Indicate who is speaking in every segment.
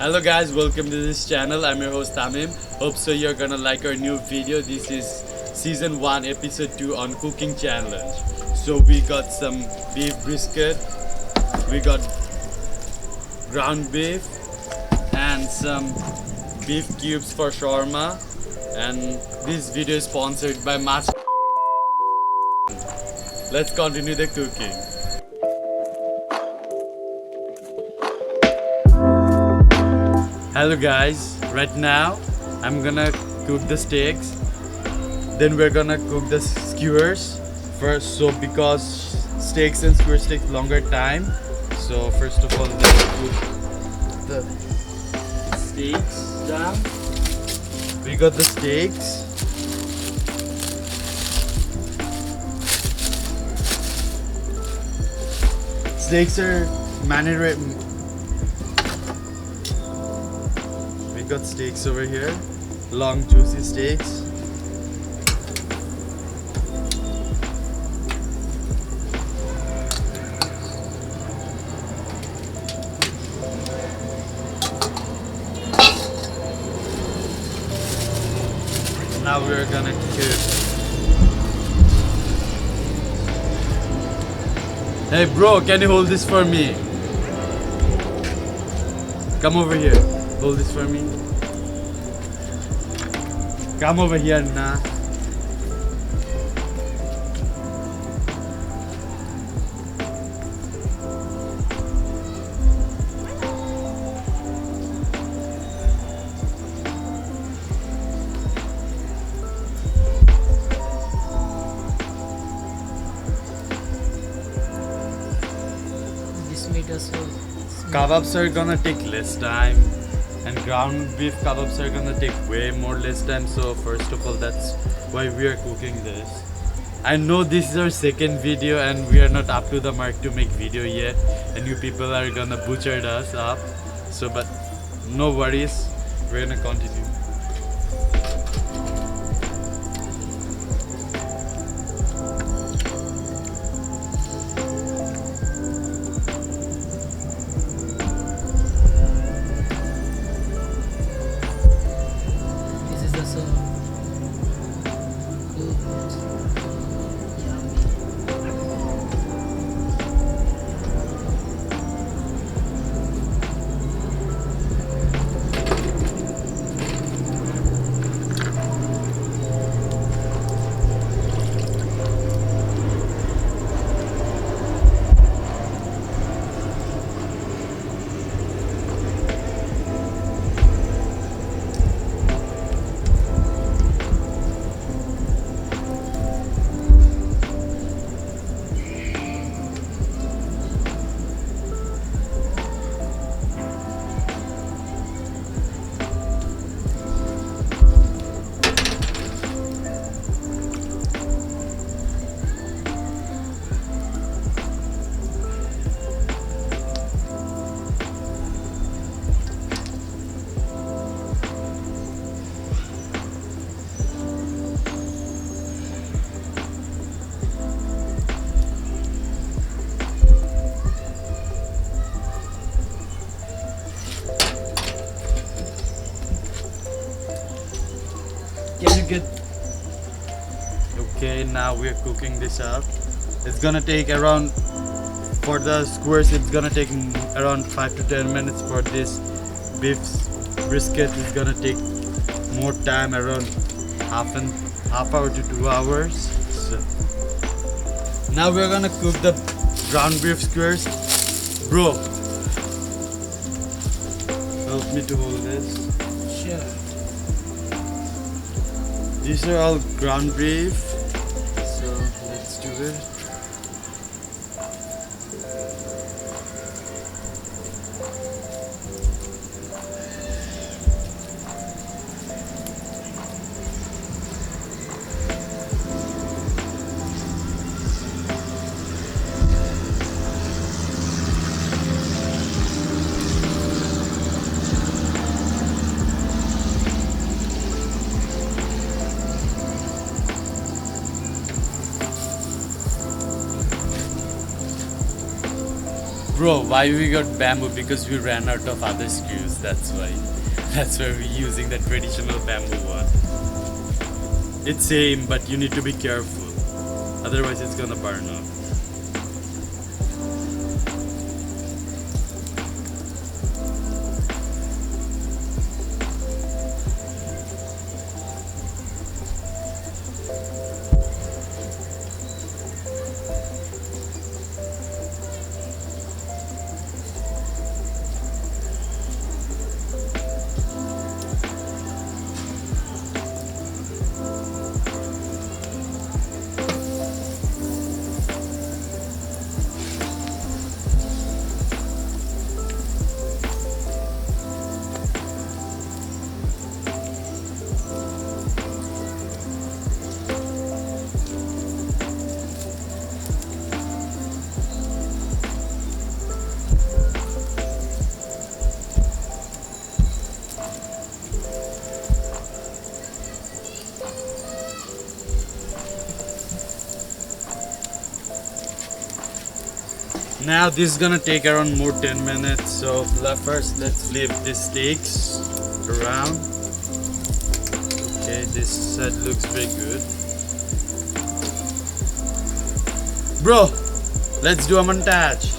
Speaker 1: Hello guys, welcome to this channel. I'm your host Tamim. Hope so you're gonna like our new video. This is season 1 episode 2 on cooking challenge. So we got some beef brisket, we got ground beef and some beef cubes for shawarma, and this video is sponsored by Mas. Let's continue the cooking. Hello guys, right now I'm gonna cook the steaks, then we're gonna cook the skewers first. So because steaks and skewers take longer time, so first of all let's put the steaks down. We got the steaks. Steaks are marinated. We got steaks over here, long juicy steaks. Now we're gonna cook. Hey bro, can you hold this for me? Come over here. Hold this for me. Come over here now.
Speaker 2: This meat also.
Speaker 1: Kebabs are gonna take less time, and ground beef kebabs are gonna take way more less time. So first of all, that's why we are cooking this. I know this is our second video and we are not up to the mark to make video yet, and you people are gonna butcher us up. So but no worries, we're gonna continue.
Speaker 2: This is also
Speaker 1: Can you get? Okay, now we're cooking this up. It's gonna take around, for the skewers, it's gonna take around 5 to 10 minutes. For this beef brisket, it's gonna take more time, around half hour to 2 hours. So now we're gonna cook the ground beef skewers. Bro, help me to hold this.
Speaker 2: sure.
Speaker 1: These are all ground beef, so let's do it. Bro, why we got bamboo? Because we ran out of other screws. That's why. That's why we're using the traditional bamboo one. It's same, but you need to be careful. Otherwise, it's gonna burn off. Now this is gonna take around more 10 minutes. So first let's flip these steaks around. Okay, this side looks very good. Bro, let's do a montage.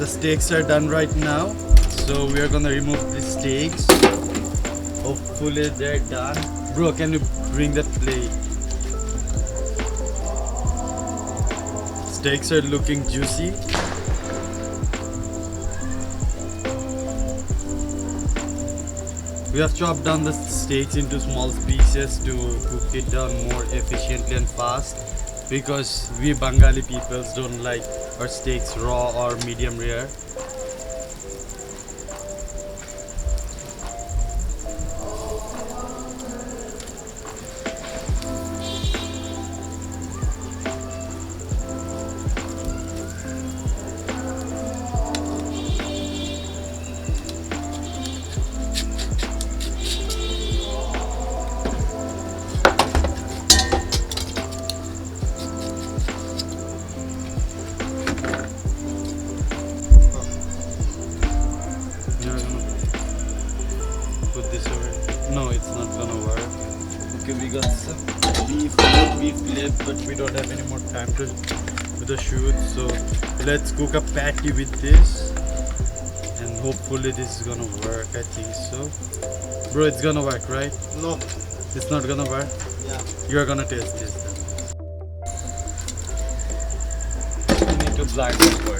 Speaker 1: the steaks are done right now, so we are gonna remove the steaks. Hopefully they're done. Bro, can you bring that plate? Steaks are looking juicy. We have chopped down the steaks into small pieces to cook it down more efficiently and fast, because we Bengali peoples don't like our steaks raw or medium rare. You're gonna put this over. No, it's not gonna work. Okay, we got some beef left, but we don't have any more time to do the shoot. So let's cook a patty with this, and hopefully this is gonna work. I think so. Bro, it's gonna work, right?
Speaker 3: No.
Speaker 1: It's not gonna work.
Speaker 3: Yeah.
Speaker 1: You're gonna taste this then. You need to blind it for